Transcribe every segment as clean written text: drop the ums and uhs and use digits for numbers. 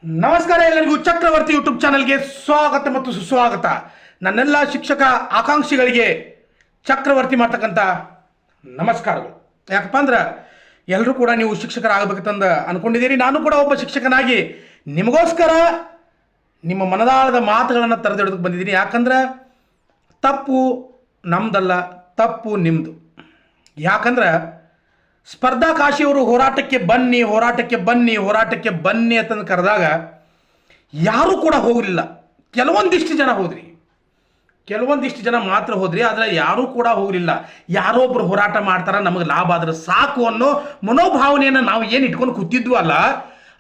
ನಮಸ್ಕಾರ ಎಲ್ಲರಿಗೂ ಚಕ್ರವರ್ತಿ ಯೂಟ್ಯೂಬ್ ಚಾನಲ್ಗೆ ಸ್ವಾಗತ ಮತ್ತು ಸುಸ್ವಾಗತ. ನನ್ನೆಲ್ಲ ಶಿಕ್ಷಕ ಆಕಾಂಕ್ಷಿಗಳಿಗೆ ಚಕ್ರವರ್ತಿ ಮಾಡ್ತಕ್ಕಂಥ ನಮಸ್ಕಾರಗಳು. ಯಾಕಪ್ಪ ಅಂದ್ರೆ ಎಲ್ಲರೂ ಕೂಡ ನೀವು ಶಿಕ್ಷಕರಾಗಬೇಕಂತ ಅನ್ಕೊಂಡಿದ್ದೀರಿ. ನಾನು ಕೂಡ ಒಬ್ಬ ಶಿಕ್ಷಕನಾಗಿ ನಿಮಗೋಸ್ಕರ ನಿಮ್ಮ ಮನದಾಳದ ಮಾತುಗಳನ್ನು ತರೆದಿಡೋದಕ್ಕೆ ಬಂದಿದ್ದೀನಿ. ಯಾಕಂದ್ರೆ ತಪ್ಪು ನಮ್ದಲ್ಲ, ತಪ್ಪು ನಿಮ್ಮದು. ಯಾಕಂದ್ರೆ ಸ್ಪರ್ಧಾ ಕಾಶಿಯವರು ಹೋರಾಟಕ್ಕೆ ಬನ್ನಿ ಹೋರಾಟಕ್ಕೆ ಬನ್ನಿ ಹೋರಾಟಕ್ಕೆ ಬನ್ನಿ ಅಂತಂದು ಕರೆದಾಗ ಯಾರೂ ಕೂಡ ಹೋಗಲಿಲ್ಲ. ಕೆಲವೊಂದಿಷ್ಟು ಜನ ಹೋದ್ರಿ, ಕೆಲವೊಂದಿಷ್ಟು ಜನ ಮಾತ್ರ ಹೋದ್ರಿ, ಆದರೆ ಯಾರೂ ಕೂಡ ಹೋಗಲಿಲ್ಲ. ಯಾರೋ ಒಬ್ರು ಹೋರಾಟ ಮಾಡ್ತಾರ, ನಮಗೆ ಲಾಭ ಆದ್ರೆ ಸಾಕು ಅನ್ನೋ ಮನೋಭಾವನೆಯನ್ನು ನಾವು ಏನು ಇಟ್ಕೊಂಡು ಕೂತಿದ್ವು ಅಲ್ಲ,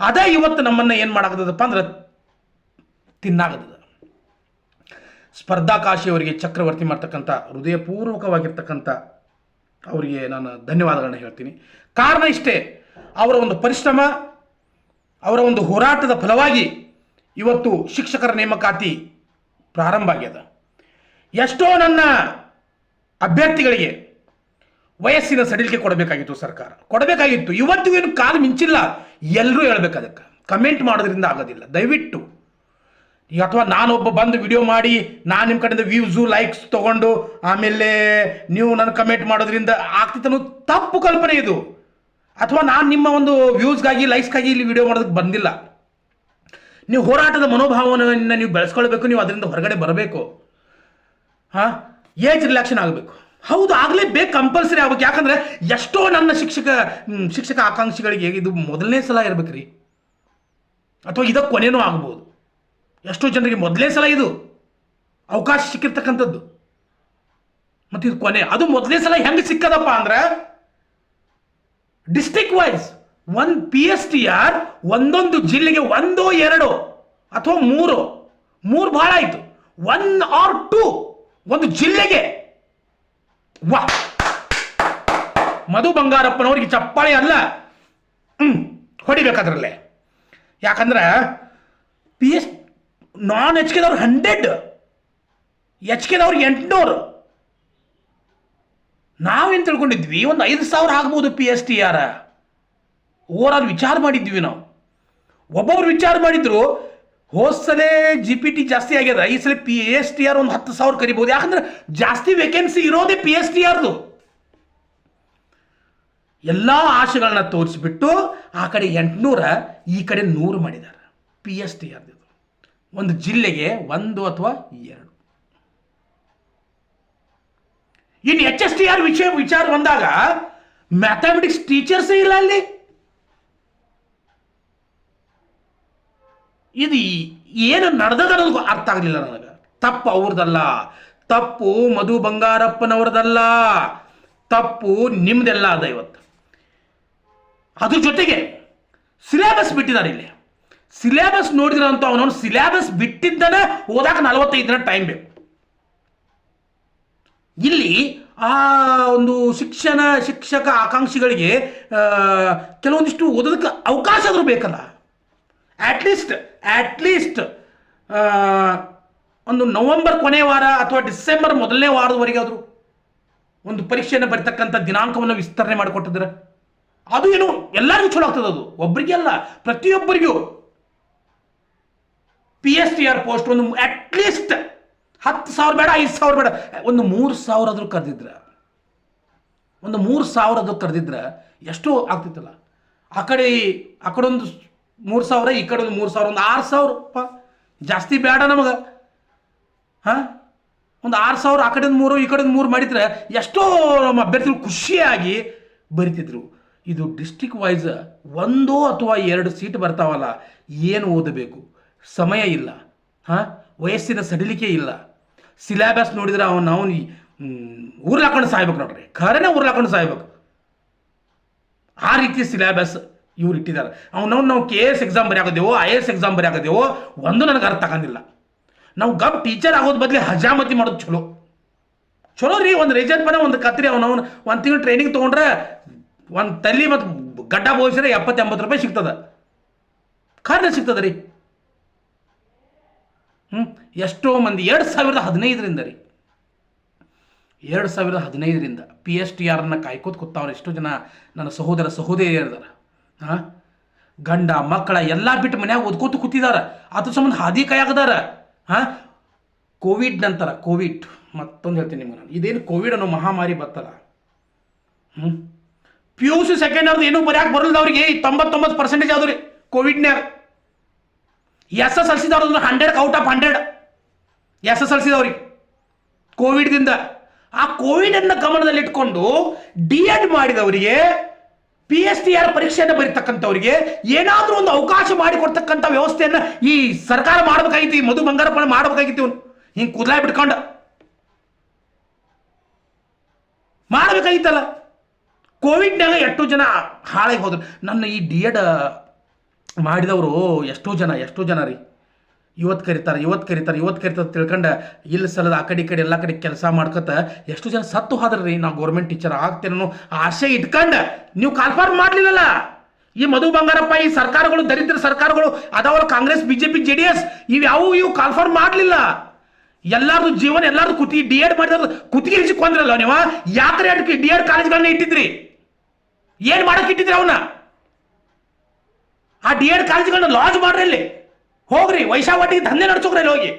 ಅದೇ ಇವತ್ತು ನಮ್ಮನ್ನು ಏನು ಮಾಡಾಕತ್ತದಪ್ಪ ಅಂದ್ರೆ ತಿನ್ನಾಗದ. ಸ್ಪರ್ಧಾ ಕಾಶಿಯವರಿಗೆ ಚಕ್ರವರ್ತಿ ಮಾಡ್ತಕ್ಕಂಥ ಹೃದಯಪೂರ್ವಕವಾಗಿರ್ತಕ್ಕಂಥ ಅವರಿಗೆ ನಾನು ಧನ್ಯವಾದಗಳನ್ನ ಹೇಳ್ತೀನಿ. ಕಾರಣ ಇಷ್ಟೇ, ಅವರ ಒಂದು ಪರಿಶ್ರಮ, ಅವರ ಒಂದು ಹೋರಾಟದ ಫಲವಾಗಿ ಇವತ್ತು ಶಿಕ್ಷಕರ ನೇಮಕಾತಿ ಪ್ರಾರಂಭ ಆಗ್ಯದ. ಎಷ್ಟೋ ನನ್ನ ಅಭ್ಯರ್ಥಿಗಳಿಗೆ ವಯಸ್ಸಿನ ಸಡಿಲಿಕೆ ಕೊಡಬೇಕಾಗಿತ್ತು, ಸರ್ಕಾರ ಕೊಡಬೇಕಾಗಿತ್ತು. ಇವತ್ತಿಗೂ ಏನು ಕಾಲು ಮಿಂಚಿಲ್ಲ. ಎಲ್ಲರೂ ಹೇಳ್ಬೇಕು, ಅದಕ್ಕೆ ಕಮೆಂಟ್ ಮಾಡೋದ್ರಿಂದ ಆಗೋದಿಲ್ಲ. ದಯವಿಟ್ಟು ಈಗ ಅಥವಾ ನಾನೊಬ್ಬ ಬಂದು ವಿಡಿಯೋ ಮಾಡಿ ನಾನು ನಿಮ್ಮ ಕಡೆಯಿಂದ ವ್ಯೂಸು ಲೈಕ್ಸ್ ತೊಗೊಂಡು ಆಮೇಲೆ ನೀವು ನನ್ನ ಕಮೆಂಟ್ ಮಾಡೋದ್ರಿಂದ ಆಗ್ತಿತ್ತು ತಪ್ಪು ಕಲ್ಪನೆ ಇದು. ಅಥವಾ ನಾನು ನಿಮ್ಮ ಒಂದು ವ್ಯೂಸ್ಗಾಗಿ ಲೈಕ್ಸ್ಗಾಗಿ ಇಲ್ಲಿ ವಿಡಿಯೋ ಮಾಡೋದಕ್ಕೆ ಬಂದಿಲ್ಲ. ನೀವು ಹೋರಾಟದ ಮನೋಭಾವನೆಯನ್ನು ನೀವು ಬೆಳೆಸ್ಕೊಳ್ಬೇಕು, ನೀವು ಅದರಿಂದ ಹೊರಗಡೆ ಬರಬೇಕು. ಹಾಂ, ಏಜ್ ರಿಲ್ಯಾಕ್ಷನ್ ಆಗಬೇಕು. ಹೌದು, ಆಗಲೇಬೇಕು, ಕಂಪಲ್ಸರಿ ಆಗ್ಬೇಕು. ಯಾಕಂದರೆ ಎಷ್ಟೋ ನನ್ನ ಶಿಕ್ಷಕ ಆಕಾಂಕ್ಷಿಗಳಿಗೆ ಇದು ಮೊದಲನೇ ಸಲ ಇರ್ಬೇಕು ರೀ, ಅಥವಾ ಇದಕ್ಕೆ ಕೊನೆಯೂ ಆಗ್ಬೋದು. ಎಷ್ಟೋ ಜನರಿಗೆ ಮೊದಲೇ ಸಲ ಇದು ಅವಕಾಶ ಸಿಕ್ಕಿರ್ತಕ್ಕಂಥದ್ದು, ಮತ್ತು ಇದು ಕೊನೆ. ಅದು ಮೊದಲನೇ ಸಲ ಹೆಂಗೆ ಸಿಕ್ಕದಪ್ಪ ಅಂದ್ರೆ ಡಿಸ್ಟ್ರಿಕ್ಟ್ ವೈಸ್ ಒಂದು PSTR ಒಂದೊಂದು ಜಿಲ್ಲೆಗೆ 1 2 ಅಥವಾ 3 ಬಹಳ ಆಯಿತು, 1 or 2 ಒಂದು ಜಿಲ್ಲೆಗೆ. ವಾ, ಮಧು ಬಂಗಾರಪ್ಪನವ್ರಿಗೆ ಚಪ್ಪಾಳೆ ಅಲ್ಲ, ಹೊಡಿಬೇಕಾದ್ರಲ್ಲೇ. ಯಾಕಂದ್ರೆ ನಾನ್ HKದವ್ರು 100, HKದವ್ರು 800. ನಾವೇನು ತಿಳ್ಕೊಂಡಿದ್ವಿ, ಒಂದು 5,000 ಆಗ್ಬೋದು PSTR. ಓವರಾಲ್ ವಿಚಾರ ಮಾಡಿದ್ವಿ ನಾವು. ಒಬ್ಬೊಬ್ರು ವಿಚಾರ ಮಾಡಿದ್ರು, ಹೋದ್ಸಲೇ GPT ಜಾಸ್ತಿ ಆಗ್ಯದ, ಈ ಸಲ PSTR ಒಂದು 10,000 ಕರಿಬೋದು. ಯಾಕಂದ್ರೆ ಜಾಸ್ತಿ ವೇಕೆನ್ಸಿ ಇರೋದೇ PSTRದು. ಎಲ್ಲ ಆಶೆಗಳನ್ನ ತೋರಿಸ್ಬಿಟ್ಟು ಆ ಕಡೆ 800, ಈ ಕಡೆ 100 ಮಾಡಿದ್ದಾರೆ PSTR. ಒಂದು ಜಿಲ್ಲೆಗೆ 1 ಅಥವಾ 2. ಇನ್ನು HSTR ವಿಚಾರ ಬಂದಾಗ ಮ್ಯಾಥಮೆಟಿಕ್ಸ್ ಟೀಚರ್ಸೇ ಇಲ್ಲ ಅಲ್ಲಿ. ಇದು ಏನು ನಡೆದದ ಅನ್ನೋದು ಅರ್ಥ ಆಗಲಿಲ್ಲ ನನಗೆ. ತಪ್ಪು ಅವ್ರದಲ್ಲ, ತಪ್ಪು ಮಧು ಬಂಗಾರಪ್ಪನವ್ರದಲ್ಲ, ತಪ್ಪು ನಿಮ್ದೆಲ್ಲ ಅದ ಇವತ್ತು. ಅದ್ರ ಜೊತೆಗೆ ಸಿಲೆಬಸ್ ಬಿಟ್ಟಿದ್ದಾರೆ ಇಲ್ಲಿ. ಸಿಲೆಬಸ್ ನೋಡಿದ್ರೆ ಅಂತ ಅವನವನು ಸಿಲೆಬಸ್ ಬಿಟ್ಟಿದ್ದಾನೆ ಓದಾಕ 45 ದಿನ ಟೈಮ್ ಬೇಕು. ಇಲ್ಲಿ ಆ ಒಂದು ಶಿಕ್ಷಕ ಆಕಾಂಕ್ಷಿಗಳಿಗೆ ಕೆಲವೊಂದಿಷ್ಟು ಓದೋದಕ್ಕೆ ಅವಕಾಶ ಆದರೂ ಬೇಕಲ್ಲ. ಅಟ್ಲೀಸ್ಟ್ ಒಂದು ನವೆಂಬರ್ ಕೊನೆ ವಾರ ಅಥವಾ ಡಿಸೆಂಬರ್ ಮೊದಲನೇ ವಾರದವರೆಗೆ ಆದರೂ ಒಂದು ಪರೀಕ್ಷೆಯನ್ನು ಬರೀತಕ್ಕಂಥ ದಿನಾಂಕವನ್ನು ವಿಸ್ತರಣೆ ಮಾಡಿಕೊಟ್ಟಿದ್ರೆ ಅದು ಏನು ಎಲ್ಲರಿಗೂ ಚಲೋ ಆಗ್ತದೆ. ಅದು ಒಬ್ಬರಿಗೆ ಅಲ್ಲ, ಪ್ರತಿಯೊಬ್ಬರಿಗೂ. PSTR ಪೋಸ್ಟ್ ಒಂದು ಅಟ್ಲೀಸ್ಟ್ 10,000 ಬೇಡ, 5,000 ಬೇಡ, ಒಂದು 3,000 ಆದರೂ ಕರೆದಿದ್ರೆ, ಒಂದು 3,000 ಆದರೂ ಕರೆದಿದ್ರೆ ಎಷ್ಟೋ ಆಗ್ತಿತ್ತಲ್ಲ. ಆ ಕಡೆ ಒಂದು 3,000, ಈ ಕಡೆ ಒಂದು 3,000, ಒಂದು 6,000. ಜಾಸ್ತಿ ಬೇಡ ನಮಗೆ. ಹಾಂ, ಒಂದು 6,000 ಆ ಕಡೆ ಒಂದು 3, ಈ ಕಡೆ ಒಂದು 3 ಮಾಡಿದ್ರೆ ಎಷ್ಟೋ ನಮ್ಮ ಅಭ್ಯರ್ಥಿಗಳು ಖುಷಿಯಾಗಿ ಬರಿತಿದ್ರು. ಇದು ಡಿಸ್ಟ್ರಿಕ್ಟ್ ವೈಸ್ 1 ಅಥವಾ 2 ಸೀಟ್ ಬರ್ತಾವಲ್ಲ, ಏನು ಓದಬೇಕು, ಸಮಯ ಇಲ್ಲ. ಹಾಂ, ವಯಸ್ಸಿನ ಸಡಿಲಿಕೆ ಇಲ್ಲ. ಸಿಲೆಬಸ್ ನೋಡಿದ್ರೆ ಅವನು ಊರ್ಲಾಕೊಂಡು ಸಾಯ್ಬೇಕು ನೋಡ್ರಿ, ಖರೇನೆ ಊರ್ಲಾಕೊಂಡು ಸಾಯ್ಬೇಕು. ಆ ರೀತಿ ಸಿಲೆಬಸ್ ಇವ್ರು ಇಟ್ಟಿದ್ದಾರೆ. ನಾವು KS ಎಕ್ಸಾಮ್ ಬರೆಯಾಕದೇವೋ, IAS ಎಕ್ಸಾಮ್ ಬರೆಯಾಕದೇವೋ ಒಂದು ನನಗೆ ಅರ್ಥ ಆಗಂಗಿಲ್ಲ. ನಾವು ಟೀಚರ್ ಆಗೋದು ಬದಲಿ ಹಜಾಮತಿ ಮಾಡೋದು ಚಲೋ ರೀ. ಒಂದು ರೇಜನ್ ಪನ ಒಂದು ಕತ್ರಿ ಅವನವನು 1 ತಿಂಗಳು ಟ್ರೈನಿಂಗ್ ತೊಗೊಂಡ್ರೆ ಒಂದು ತಲೆ ಮತ್ತು ಗಡ್ಡ ಬೋಯಿಸಿದ್ರೆ 70-80 ರೂಪಾಯಿ ಸಿಗ್ತದೆ. ಖರೇನೆ ಸಿಗ್ತದೆ ರೀ. ಎಷ್ಟೋ ಮಂದಿ 2015ರಿಂದ ರೀ, 2015ರಿಂದ PSTRನ ಕಾಯ್ಕೋತ ಕೂತಾವ್ರೆ ಎಷ್ಟೋ ಜನ ನನ್ನ ಸಹೋದರಿಯರಿದ್ದಾರೆ. ಹಾಂ, ಗಂಡ ಮಕ್ಕಳ ಎಲ್ಲ ಬಿಟ್ಟು ಮನ್ಯಾಗ ಓದ್ಕೋತ ಕೂತಿದಾರ. ಅದ್ರ ಸಂಬಂಧ ಹಾದಿ ಕೈಯಾಗದಾರ. ಹಾಂ, ಕೋವಿಡ್ ನಂತರ ಕೋವಿಡ್ ಮತ್ತೊಂದು ಹೇಳ್ತೀನಿ ನಿಮ್ಗೆ ನಾನು, ಇದೇನು ಕೋವಿಡ್ ಅನ್ನೋ ಮಹಾಮಾರಿ ಬರ್ತಲ್ಲ, PUC ಸೆಕೆಂಡ್ ಅವ್ರದ್ದು ಏನೂ ಬರೆಯಕ್ಕೆ ಬರಲ್ದ ಅವ್ರಿಗೆ 99% ಆದ್ರಿ ಕೋವಿಡ್ನ್ಯಾಗ. SSLC ದವ್ರದ್ದು 100 out of 100 SSLC ದವ್ರಿಗೆ ಕೋವಿಡ್ದಿಂದ. ಆ ಕೋವಿಡನ್ನು ಗಮನದಲ್ಲಿಟ್ಕೊಂಡು DED ಮಾಡಿದವರಿಗೆ PSTR ಪರೀಕ್ಷೆಯನ್ನು ಬರೀತಕ್ಕಂಥವ್ರಿಗೆ ಏನಾದರೂ ಒಂದು ಅವಕಾಶ ಮಾಡಿಕೊಡ್ತಕ್ಕಂಥ ವ್ಯವಸ್ಥೆಯನ್ನು ಈ ಸರ್ಕಾರ ಮಾಡಬೇಕಾಗಿತ್ತು. ಈ ಮಧು ಬಂಗಾರಪ್ಪ ಮಾಡಬೇಕಾಗಿತ್ತು. ಇವನು ಹಿಂಗೆ ಕೂದಲಾಗಿ ಬಿಟ್ಕೊಂಡು ಮಾಡಬೇಕಾಗಿತ್ತಲ್ಲ. ಕೋವಿಡ್ನಾಗ ಎಷ್ಟೋ ಜನ ಹಾಳಾಗಿ ಹೋದ್ರು. ನನ್ನ ಈ DED ಮಾಡಿದವರು ಎಷ್ಟೋ ಜನ ರೀ ಇವತ್ತು ಕರೀತಾರೆ ತಿಳ್ಕೊಂಡು ಇಲ್ಲಿ ಸಲದ ಆ ಕಡೆ ಎಲ್ಲ ಕಡೆ ಕೆಲಸ ಮಾಡ್ಕೊತ ಎಷ್ಟೋ ಜನ ಸತ್ತು ಹೋದ್ರಿ. ನಾವು ಗೌರ್ಮೆಂಟ್ ಟೀಚರ್ ಆಗ್ತೇನೋ ಆಸೆ ಇಟ್ಕೊಂಡು ನೀವು ಕಾಲ್ಫಾರ್ಮ್ ಮಾಡಲಿಲ್ಲಲ್ಲ. ಈ ಮಧು ಬಂಗಾರಪ್ಪ, ಈ ಸರ್ಕಾರಗಳು, ದರಿದ್ರ ಸರ್ಕಾರಗಳು ಅದಾವಲ್ಲ, ಕಾಂಗ್ರೆಸ್, BJP, JDS, ಇವು ಕಾಲ್ಫಾರ್ಮ್ ಮಾಡಲಿಲ್ಲ. ಎಲ್ಲಾರ್ದು ಜೀವನ ಎಲ್ಲಾರ್ದು DED ಮಾಡಿದ್ರು ಕುತ್ತಿಗೆ ಹಿಡಿಸಿಕೊಂಡ್ರಲ್ಲ ನೀವು. ಯಾಕ್ರೆ DED ಕಾಲೇಜ್ಗಳನ್ನ ಇಟ್ಟಿದ್ರಿ? ಏನು ಮಾಡಕ್ಕೆ ಇಟ್ಟಿದ್ರಿ ಅವನ್ನ? ಆ DED ಕಾಲೇಜ್ಗಳನ್ನ ಲಾಂಚ್ ಮಾಡ್ರಿ. ಇಲ್ಲಿ ಹೋಗ್ರಿ, ವೈಶಾವಟಿಗೆ ದಂಧೆ ನಡ್ಸೋಗ್ರಿ. ಅಲ್ಲಿ ಹೋಗಿ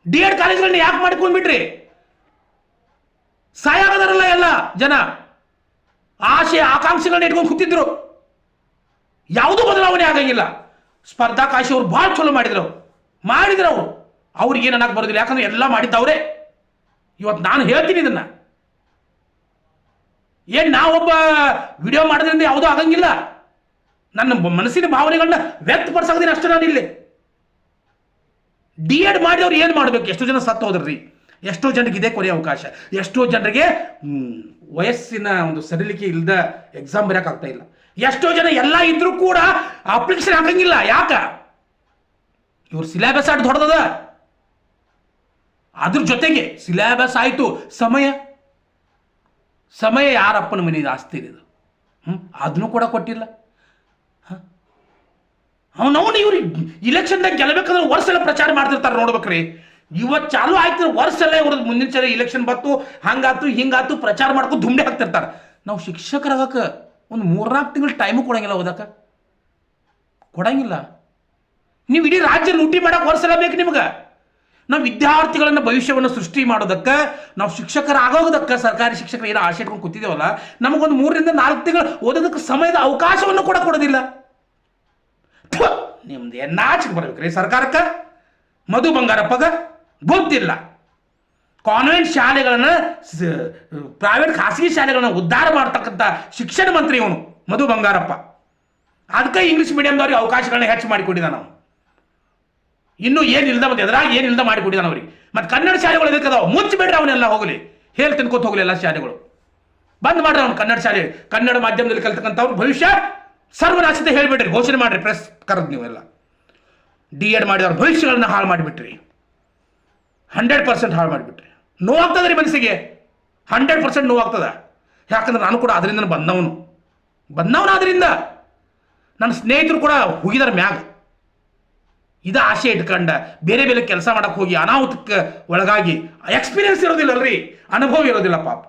DED ಕಾಲೇಜ್ಗಳನ್ನ ಯಾಕೆ ಮಾಡ್ಕೊಂಡ್ಬಿಟ್ರಿ? ಸಾಯಾಗದಾರಲ್ಲ ಎಲ್ಲ ಜನ, ಆಸೆ ಆಕಾಂಕ್ಷೆಗಳನ್ನ ಇಟ್ಕೊಂಡು ಕೂತಿದ್ರು. ಯಾವುದೂ ಬದಲಾವಣೆ ಆಗಂಗಿಲ್ಲ. ಸ್ಪರ್ಧಾ ಕಾಶಿ ಅವ್ರು ಭಾಳ ಚಲೋ ಮಾಡಿದ್ರು ಅವ್ರಿಗೆ ಏನು ಅನ್ನಕ್ಕೆ ಬರೋದಿಲ್ಲ, ಯಾಕಂದ್ರೆ ಎಲ್ಲ ಮಾಡಿದ್ದವ್ರೆ. ಇವತ್ತು ನಾನು ಹೇಳ್ತೀನಿ ಇದನ್ನ, ಏನು ನಾವೊಬ್ಬ ವಿಡಿಯೋ ಮಾಡೋದ್ರಿಂದ ಯಾವುದೂ ಆಗಂಗಿಲ್ಲ. ನನ್ನ ಮನಸ್ಸಿನ ಭಾವನೆಗಳನ್ನ ವ್ಯಕ್ತಪಡಿಸೋದಿನ ಅಷ್ಟೇ. ನಾನು ಇಲ್ಲಿ DED ಮಾಡಿದವ್ರು ಏನು ಮಾಡಬೇಕು? ಎಷ್ಟೋ ಜನ ಸತ್ತು ಹೋದ್ರಿ. ಎಷ್ಟೋ ಜನರಿಗೆ ಇದೇ ಕೊನೆಯ ಅವಕಾಶ. ಎಷ್ಟೋ ಜನರಿಗೆ ವಯಸ್ಸಿನ ಒಂದು ಸಡಿಲಿಕೆ ಇಲ್ಲದ ಎಕ್ಸಾಮ್ ಬರೆಯೋಕ್ಕಾಗ್ತಾ ಇಲ್ಲ. ಎಷ್ಟೋ ಜನ ಎಲ್ಲ ಇದ್ರೂ ಕೂಡ ಅಪ್ಲಿಕೇಶನ್ ಹಾಕಂಗಿಲ್ಲ. ಯಾಕ? ಇವ್ರ ಸಿಲೆಬಸ್ ಆಟ ದೊಡ್ಡದ. ಅದ್ರ ಜೊತೆಗೆ ಸಿಲೆಬಸ್ ಆಯಿತು, ಸಮಯ ಯಾರಪ್ಪನ ಮನೆ ಆಸ್ತಿ ಇದು, ಅದನ್ನು ಕೂಡ ಕೊಟ್ಟಿಲ್ಲ. ಅವನವನು ಇವ್ರು ಇಲೆಕ್ಷನ್ದಾಗ ಗೆಲ್ಲಬೇಕಂದ್ರೆ ವರ್ಷ ಎಲ್ಲ ಪ್ರಚಾರ ಮಾಡ್ತಿರ್ತಾರೆ ನೋಡ್ಬೇಕ್ರಿ. ಇವತ್ತು ಚಾಲು ಆಯ್ತು, ವರ್ಷ ಎಲ್ಲ ಇವ್ರದ್ದು ಮುಂದಿನ ಸಲ ಇಲೆಕ್ಷನ್ ಬತ್ತು, ಹಂಗಾತು ಹಿಂಗಾತು ಪ್ರಚಾರ ಮಾಡ್ಕೊಂಡು ದುಂಡೆ ಹಾಕ್ತಿರ್ತಾರೆ. ನಾವು ಶಿಕ್ಷಕರಾಗಕ್ಕೆ ಒಂದು 3-4 ತಿಂಗಳು ಟೈಮು ಕೊಡಂಗಿಲ್ಲ, ಓದಕ್ಕೆ ಕೊಡಂಗಿಲ್ಲ. ನೀವು ಇಡೀ ರಾಜ್ಯ ಲೂಟಿ ಮಾಡಕ್ಕೆ ವರ್ಷ ಎಲ್ಲ ಬೇಕು ನಿಮ್ಗೆ. ನಾವು ವಿದ್ಯಾರ್ಥಿಗಳನ್ನ ಭವಿಷ್ಯವನ್ನು ಸೃಷ್ಟಿ ಮಾಡೋದಕ್ಕೆ, ನಾವು ಶಿಕ್ಷಕರಾಗೋದಕ್ಕೆ, ಸರ್ಕಾರಿ ಶಿಕ್ಷಕರು ಏನೋ ಆಸೆ ಇಟ್ಕೊಂಡು ಕೂತಿದ್ದೇವಲ್ಲ, ನಮಗೊಂದು 3-4 ತಿಂಗಳು ಓದೋದಕ್ಕೆ ಸಮಯದ ಅವಕಾಶವನ್ನು ಕೂಡ ಕೊಡೋದಿಲ್ಲ. ನಿಮ್ದು ನಾಚಿಕೆ ಬರ್ಬೇಕ್ರಿ ಸರ್ಕಾರಕ್ಕೆ. ಮಧು ಬಂಗಾರಪ್ಪಗ ಗೊತ್ತಿಲ್ಲ. ಕಾನ್ವೆಂಟ್ ಶಾಲೆಗಳನ್ನ, ಪ್ರೈವೇಟ್ ಖಾಸಗಿ ಶಾಲೆಗಳನ್ನ ಉದ್ಧಾರ ಮಾಡ್ತಕ್ಕಂಥ ಶಿಕ್ಷಣ ಮಂತ್ರಿ ಇವನು ಮಧು ಬಂಗಾರಪ್ಪ. ಅದಕ್ಕೆ ಇಂಗ್ಲೀಷ್ ಮೀಡಿಯಂದವ್ರಿಗೆ ಅವಕಾಶಗಳನ್ನ ಹೆಚ್ಚು ಮಾಡಿಕೊಟ್ಟಿದ್ದಾನೆ ನಾವು. ಇನ್ನೂ ಏನಿಲ್ದ, ಮತ್ತೆ ಎದುರಾಗ ಏನಿಲ್ದ ಮಾಡಿಕೊಟ್ಟಿದ್ದಾನೆ ಅವ್ರಿಗೆ. ಮತ್ತು ಕನ್ನಡ ಶಾಲೆಗಳು ಎದಕ್ಕದಾವ? ಮುಚ್ಚಿಬಿಡ್ರಿ ಅವನ್ನೆಲ್ಲ, ಹೋಗಲಿ ಹೇಳಿ ತಿನ್ಕೋತ ಹೋಗಲಿ. ಎಲ್ಲ ಶಾಲೆಗಳು ಬಂದ್ ಮಾಡ್ರಿ. ಅವ್ನು ಕನ್ನಡ ಶಾಲೆ, ಕನ್ನಡ ಮಾಧ್ಯಮದಲ್ಲಿ ಕಲ್ತಕ್ಕಂಥವ್ರು ಭವಿಷ್ಯ ಸರ್ವನಾಶತೆ ಹೇಳಿಬಿಟ್ರಿ, ಘೋಷಣೆ ಮಾಡಿರಿ, ಪ್ರೆಸ್ ಕರೆದು ನೀವೆಲ್ಲ. DED ಮಾಡಿದವ್ರ ಭವಿಷ್ಯಗಳನ್ನ ಹಾಳು ಮಾಡಿಬಿಟ್ರಿ. 100% ಹಾಳು ಮಾಡಿಬಿಟ್ರಿ. ನೋವಾಗ್ತದೆ ರೀ ಮನಸ್ಸಿಗೆ, 100% ನೋವಾಗ್ತದ. ಯಾಕಂದ್ರೆ ನಾನು ಕೂಡ ಅದರಿಂದ ಬಂದವನು ಅದರಿಂದ. ನನ್ನ ಸ್ನೇಹಿತರು ಕೂಡ ಹೋಗಿದಾರೆ ಮ್ಯಾಗ. ಇದು ಆಸೆ ಇಟ್ಕೊಂಡ ಬೇರೆ ಕೆಲಸ ಮಾಡಕ್ಕೆ ಹೋಗಿ ಅನಾಹುತಕ್ಕೆ ಒಳಗಾಗಿ ಎಕ್ಸ್ಪೀರಿಯನ್ಸ್ ಇರೋದಿಲ್ಲಲ್ರಿ, ಅನುಭವ ಇರೋದಿಲ್ಲ ಪಾಪ.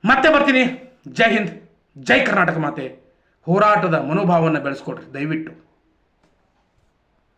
ಮತ್ತೆ ಬರ್ತೀನಿ. ಜೈ ಹಿಂದ್, ಜೈ ಕರ್ನಾಟಕ ಮಾತೆ. ಹೋರಾಟದ ಮನೋಭಾವವನ್ನು ಬೆಳೆಸ್ಕೊಡ್ರಿ ದಯವಿಟ್ಟು.